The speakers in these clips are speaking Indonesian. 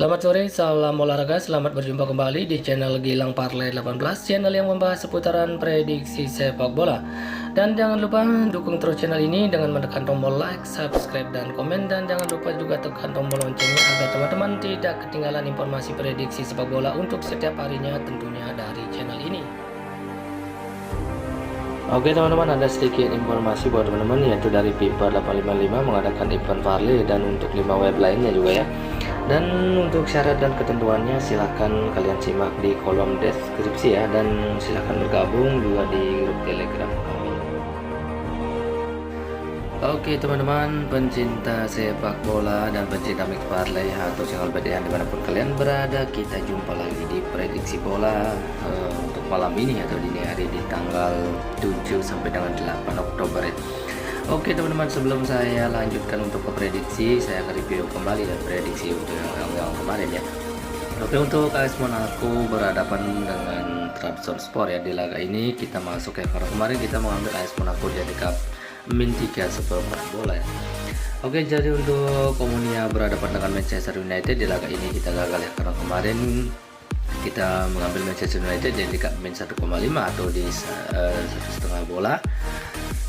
Selamat sore, salam olahraga, selamat berjumpa kembali di channel Gilang Parley 18, channel yang membahas seputaran prediksi sepak bola. Dan jangan lupa dukung terus channel ini dengan menekan tombol like, subscribe, dan komen. Dan jangan lupa juga tekan tombol loncengnya agar teman-teman tidak ketinggalan informasi prediksi sepak bola untuk setiap harinya tentunya dari channel ini. Oke teman-teman, ada sedikit informasi buat teman-teman, yaitu dari FIFA 855 mengadakan event Parley dan untuk 5 web lainnya juga ya. Dan untuk syarat dan ketentuannya silahkan kalian simak di kolom deskripsi ya, dan silahkan bergabung juga di grup Telegram kami. Oke teman-teman, pencinta sepak bola dan pencinta mix parlay atau single bet dimanapun kalian berada, kita jumpa lagi di prediksi bola untuk malam ini atau dini hari di tanggal 7 sampai dengan 8 Oktober ya. Oke teman-teman, sebelum saya lanjutkan untuk ke prediksi, saya akan review kembali dan prediksi untuk yang kemarin ya. Oke, untuk AS Monaco berhadapan dengan Trabzonspor ya di laga ini kita masuk ya, karena kemarin kita mengambil AS Monaco di Cup min 3 seperempat bola ya. Oke, jadi untuk Omonia berhadapan dengan Manchester United di laga ini kita gagal ya, karena kemarin kita mengambil Manchester United di Cup min 1,5 atau di 1,5 bola.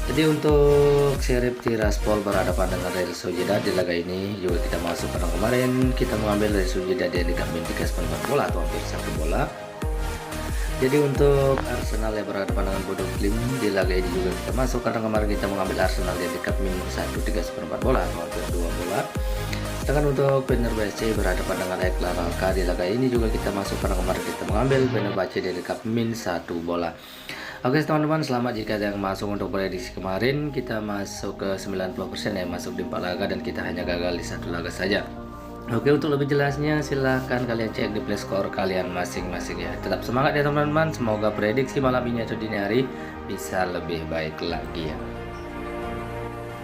Jadi untuk Sheriff Tiraspol berhadapan dengan Real Sociedad di laga ini juga kita masuk, karena kemarin kita mengambil Real Sociedad di Liga min 3 seperempat bola atau hampir 1 bola. Jadi untuk Arsenal yang berhadapan dengan Bodo Glimt di laga ini juga kita masuk, karena kemarin kita mengambil Arsenal di Liga min 1,3 seperempat bola atau hampir 2 bola. Sedangkan untuk Fenerbahce berhadapan dengan AEK Larnaca di laga ini juga kita masuk, karena kemarin kita mengambil Fenerbahce di Liga min 1 bola. Oke teman-teman, selamat jika ada yang masuk untuk prediksi kemarin. Kita masuk ke 90% yang masuk di 4 laga dan kita hanya gagal di 1 laga saja. Oke, untuk lebih jelasnya silahkan kalian cek di playstore kalian masing-masing ya. Tetap semangat ya teman-teman, semoga prediksi malam ini atau dini hari bisa lebih baik lagi ya.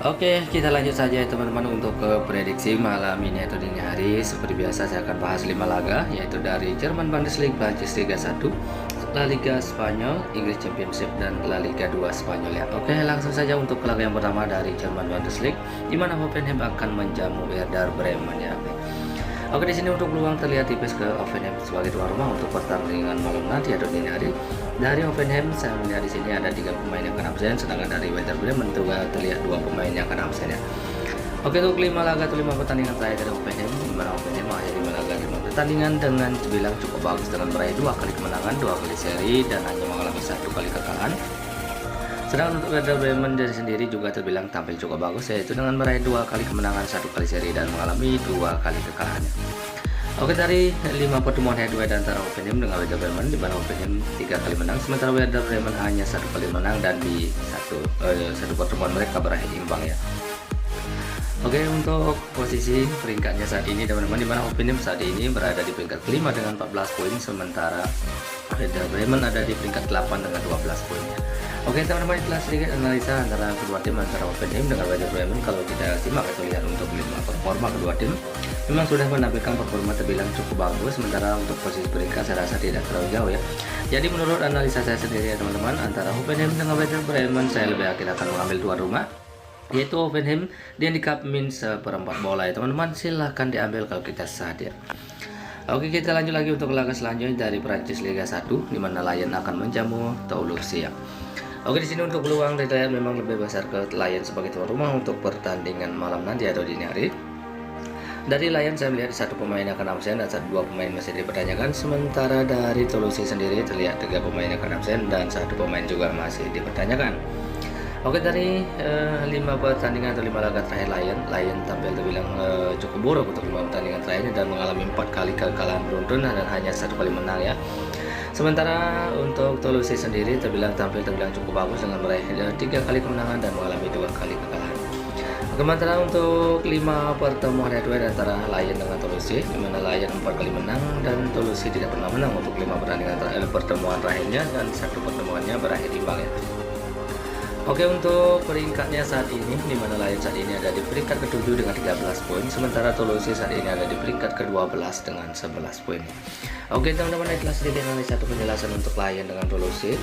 Oke, kita lanjut saja ya teman-teman untuk ke prediksi malam ini atau dini hari. Seperti biasa saya akan bahas 5 laga, yaitu dari Jerman Bundesliga, Prancis Liga 1, La Liga Spanyol, Inggris Championship, dan La Liga 2 Spanyol ya. Oke, langsung saja untuk laga yang pertama dari Jerman Bundesliga, di mana Hoffenheim akan menjamu Werder Bremen ya. Oke, di sini untuk peluang terlihat tipis ke Hoffenheim sebagai tuan rumah untuk pertandingan malam nanti atau dini hari. Dari Hoffenheim saya melihat di sini ada 3 pemain yang akan absen, sedangkan dari Werder Bremen juga terlihat 2 pemain yang akan absen ya. Oke, untuk 5 laga atau 5 pertandingan terakhir dari Hoffenheim, di mana Hoffenheim mengakhiri 5 laga 5 pertandingan dengan terbilang cukup bagus dengan meraih 2 kali kemenangan, 2 kali seri, dan hanya mengalami 1 kali kekalahan. Sedangkan untuk Werder Bremen dari sendiri juga terbilang tampil cukup bagus, yaitu dengan meraih 2 kali kemenangan, 1 kali seri, dan mengalami 2 kali kekalahan. Oke, dari 5 pertemuan head-to-head antara Hoffenheim dengan Werder Bremen, di mana Hoffenheim 3 kali menang, sementara Werder Bremen hanya 1 kali menang, dan di satu pertemuan mereka berakhir imbang ya. Oke, untuk posisi peringkatnya saat ini teman-teman, di mana Hoffenheim saat ini berada di peringkat kelima dengan 14 poin, sementara Werder Bremen ada di peringkat 8 dengan 12 poin. Oke teman-teman, itulah sedikit analisa antara kedua tim, antara Hoffenheim dengan Werder Bremen. Kalau kita simak atau lihat untuk 5 performa kedua tim, memang sudah menampilkan performa terbilang cukup bagus, sementara untuk posisi peringkat saya rasa tidak terlalu jauh ya. Jadi menurut analisa saya sendiri ya teman-teman, antara Hoffenheim dengan Werder Bremen, saya lebih yakin akan mengambil tuan rumah, yaitu Hoffenheim di Cup min seperempat bola ya teman-teman. Silahkan diambil kalau kita sadar. Oke, kita lanjut lagi untuk laga selanjutnya dari Prancis Liga 1, di mana Lyon akan menjamu Toulouse ya. Oke, di sini untuk peluang dari Lyon memang lebih besar ke Lyon sebagai tuan rumah untuk pertandingan malam nanti atau dini hari. Dari Lyon saya melihat 1 pemain akan absen dan 2 pemain masih dipertanyakan, sementara dari Toulouse sendiri terlihat 3 pemain akan absen dan 1 pemain juga masih dipertanyakan. Oke, dari 5 pertandingan atau 5 laga terakhir Lyon tampil terbilang cukup buruk untuk 5 pertandingan terakhirnya dan mengalami 4 kali kekalahan beruntun dan hanya 1 kali menang ya. Sementara untuk Toulouse sendiri terbilang cukup bagus dengan meraih 3 kali kemenangan dan mengalami 2 kali kekalahan. Sementara untuk 5 pertemuan head-to-head antara Lyon dengan Toulouse, di mana Lyon 4 kali menang dan Toulouse tidak pernah menang untuk 5 pertandingan pertemuan terakhirnya, dan 1 pertemuannya berakhir imbang ya. Oke, untuk peringkatnya saat ini, di mana Lion saat ini ada di peringkat ke-7 dengan 13 poin, sementara Toulouse saat ini ada di peringkat ke-12 dengan 11 poin. Oke teman-teman, itulah sedikit analisa satu penjelasan untuk Lion dengan Toulouse.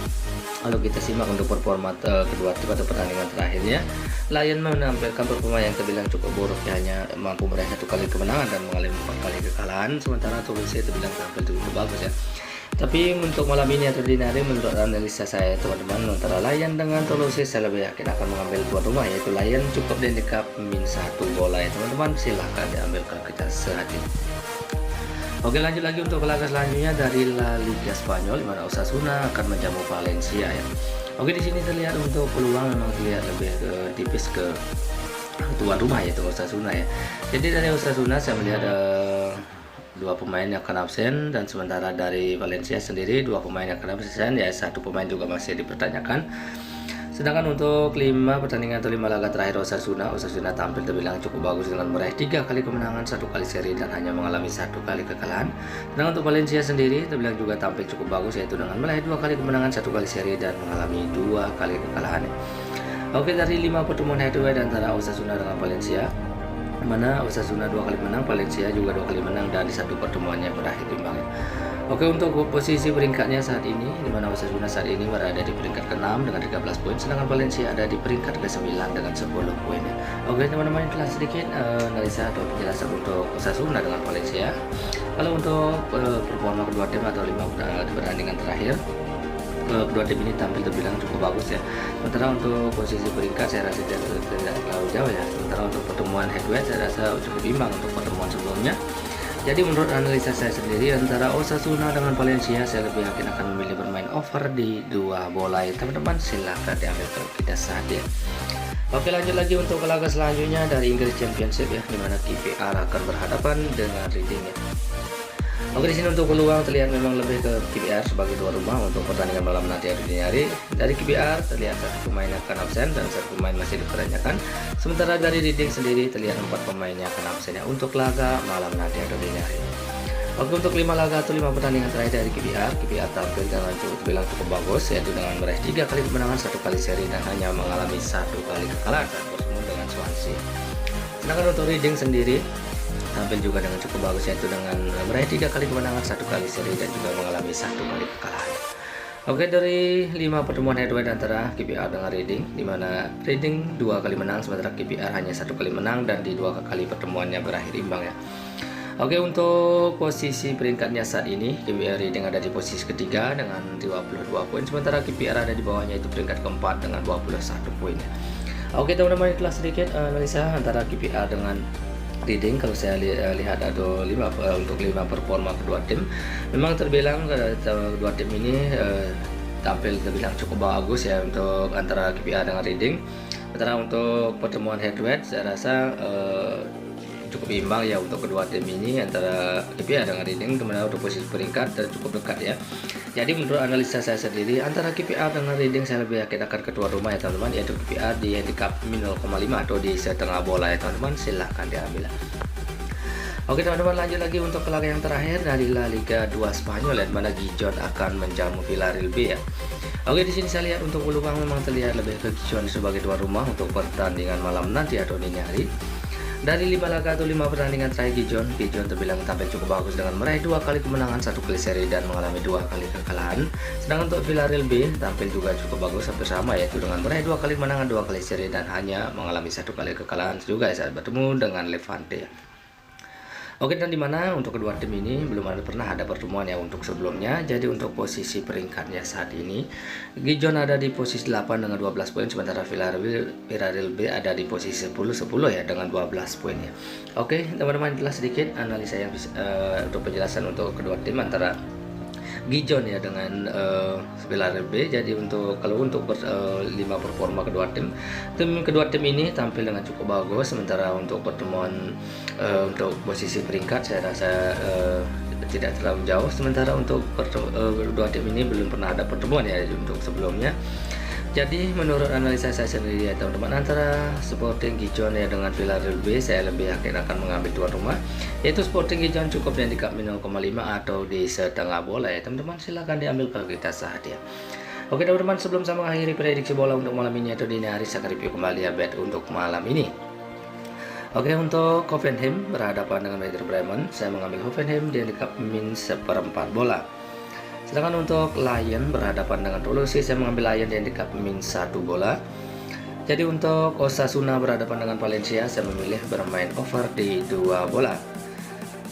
Kalau kita simak untuk performa kedua tim atau pertandingan terakhirnya, Lion menampilkan performa yang terbilang cukup buruk, hanya mampu meraih 1 kali kemenangan dan mengalami 4 kali kekalahan, sementara Toulouse terbilang tampil cukup bagus ya. Tapi untuk malam ini atau dini hari, menurut analisa saya teman-teman, antara Lion dengan Toulouse saya lebih yakin akan mengambil tuan rumah, yaitu Lion cukup di handicap -1 bola ya teman-teman. Silahkan diambil kalau kita sehati. Oke, lanjut lagi untuk laga selanjutnya dari La Liga Spanyol, di mana Osasuna akan menjamu Valencia ya. Oke, di sini terlihat untuk peluang memang terlihat lebih tipis ke tuan rumah, yaitu Osasuna ya. Jadi dari Osasuna saya melihat dua pemain yang akan absen, dan sementara dari Valencia sendiri dua pemain yang akan absen ya, satu pemain juga masih dipertanyakan. Sedangkan untuk 5 pertandingan atau 5 laga terakhir Osasuna tampil terbilang cukup bagus dengan meraih 3 kali kemenangan, 1 kali seri dan hanya mengalami 1 kali kekalahan. Sedangkan untuk Valencia sendiri terbilang juga tampil cukup bagus, yaitu dengan meraih 2 kali kemenangan, 1 kali seri dan mengalami 2 kali kekalahan. Oke, dari 5 pertemuan head to head antara Osasuna dengan Valencia, mana Osasuna 2 kali menang, Valencia juga 2 kali menang, dan di satu pertemuannya berakhir imbang. Oke, untuk posisi peringkatnya saat ini, di mana Osasuna saat ini berada di peringkat ke-6 dengan 13 poin, sedangkan Valencia ada di peringkat ke-9 dengan 10 poin. Oke teman-teman, itulah sedikit analisa atau penjelasan untuk Osasuna dengan Valencia. Kalau untuk performa kedua tim atau 5 pertandingan terakhir, kedua tim ini tampil terbilang cukup bagus ya. Sementara untuk posisi peringkat saya rasa tidak terlalu jauh ya. Sementara untuk pertemuan head to head saya rasa cukup imbang untuk pertemuan sebelumnya. Jadi menurut analisa saya sendiri, antara Osasuna dengan Valencia saya lebih yakin akan memilih bermain over di 2 bola ya teman-teman. Silahkan diambil kalau kita saat ya. Oke, lanjut lagi untuk laga selanjutnya dari Inggris Championship ya, dimana QPR akan berhadapan dengan Reading ya. Oke, di sini untuk peluang terlihat memang lebih ke QPR sebagai tuan rumah untuk pertandingan malam nanti atau dini hari. Dari QPR terlihat 1 pemain yang akan absen dan 1 pemain masih dipertanyakan. Sementara dari Reading sendiri terlihat 4 pemain yang akan absen ya untuk laga malam nanti atau dini hari. Oke, untuk 5 laga atau 5 pertandingan terakhir dari QPR tampil dengan cukup bagus, yaitu dengan meraih 3 kali kemenangan, 1 kali seri dan hanya mengalami 1 kali kekalahan saat bertemu dengan Swansea. Sedangkan untuk Reading sendiri tampil juga dengan cukup bagus, yaitu dengan meraih 3 kali kemenangan, 1 kali seri dan juga mengalami 1 kali kekalahan. Oke, dari 5 pertemuan head to head antara QPR dengan Reading, di mana Reading 2 kali menang, sementara QPR hanya 1 kali menang dan di 2 kali pertemuannya berakhir imbang ya. Oke, untuk posisi peringkatnya saat ini, QPR Reading ada di posisi ketiga dengan 22 poin, sementara QPR ada di bawahnya itu peringkat keempat dengan 21 poin. Oke teman-teman, itulah sedikit analisa antara QPR dengan Reading. Kalau saya lihat ada 5 untuk 5 performa kedua tim, memang terbilang kedua tim ini tampil terbilang cukup bagus ya untuk antara QPR dengan Reading. Sementara untuk pertemuan head to head saya rasa cukup imbang ya untuk kedua tim ini, antara QPR dengan Reading, kemudian untuk posisi peringkat dan cukup dekat ya. Jadi menurut analisa saya sendiri, antara QPR dengan Reading saya lebih yakin akan ketua rumah ya teman-teman, yaitu QPR di handicap -0,5 atau di setengah bola ya teman-teman. Silahkan diambil. Oke teman-teman, lanjut lagi untuk laga yang terakhir dari La Liga 2 Spanyol, di mana Gijon akan menjamu Villarreal B ya. Oke, di sini saya lihat untuk peluang memang terlihat lebih ke Gijon sebagai tuan rumah untuk pertandingan malam nanti atau dini hari. Dari 5 laga atau 5 pertandingan terakhir Gijon terbilang tampil cukup bagus dengan meraih 2 kali kemenangan, 1 kali seri dan mengalami 2 kali kekalahan. Sedangkan untuk Villarreal B tampil juga cukup bagus hampir sama, yaitu dengan meraih 2 kali kemenangan, 2 kali seri dan hanya mengalami 1 kali kekalahan juga saat bertemu dengan Levante. Oke, dan dimana untuk kedua tim ini belum pernah ada pertemuan ya untuk sebelumnya. Jadi untuk posisi peringkatnya saat ini, Gijon ada di posisi 8 dengan 12 poin, sementara Villarreal B ada di posisi 10 ya dengan 12 poin ya. Oke teman-teman, itulah sedikit analisa yang untuk penjelasan untuk kedua tim antara Gijon ya dengan Villarreal B. Jadi kalau untuk 5 performa kedua tim ini tampil dengan cukup bagus. Sementara untuk pertemuan untuk posisi peringkat saya rasa tidak terlalu jauh. Sementara untuk kedua tim ini belum pernah ada pertemuan ya untuk sebelumnya. Jadi menurut analisa saya sendiri ya teman-teman, antara Sporting Gijon ya dengan Villarreal B saya lebih yakin akan mengambil tuan rumah, yaitu Sporting Gijon cukup di handicap -0,5 atau di setengah bola ya teman-teman. Silahkan diambil kalau kita saat ya. Oke teman-teman, sebelum saya mengakhiri prediksi bola untuk malam ini atau dini hari, saya akan review kembali ya bet untuk malam ini. Oke, untuk Hoffenheim berhadapan dengan Werder Bremen, saya mengambil Hoffenheim di handicap min 1/4 bola. Sedangkan untuk Lyon berhadapan dengan Toulouse, saya mengambil Lyon di handicap min 1 bola. Jadi untuk Osasuna berhadapan dengan Valencia, saya memilih bermain over di 2 bola.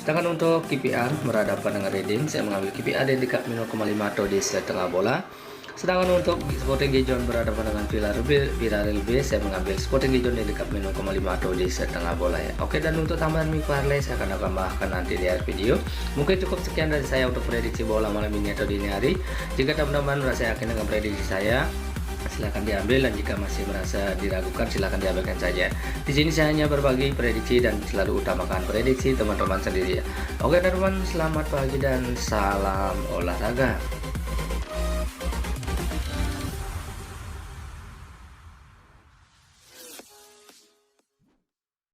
Sedangkan untuk KPR berhadapan dengan Reading, saya mengambil KPR di handicap min 0,5 atau di setengah bola. Sedangkan untuk Sporting Gijon berhadapan dengan Villarreal B, saya mengambil Sporting Gijon di handicap min 0,5 atau di setengah bola ya. Oke, dan untuk tambahan mik parlay saya akan tambahkan nanti di akhir video. Mungkin cukup sekian dari saya untuk prediksi bola malam ini atau dini hari. Jika teman-teman merasa yakin dengan prediksi saya, silahkan diambil, dan jika masih merasa diragukan silahkan diabaikan saja. Di sini saya hanya berbagi prediksi dan selalu utamakan prediksi teman-teman sendiri ya. Oke teman-teman, selamat pagi dan salam olahraga.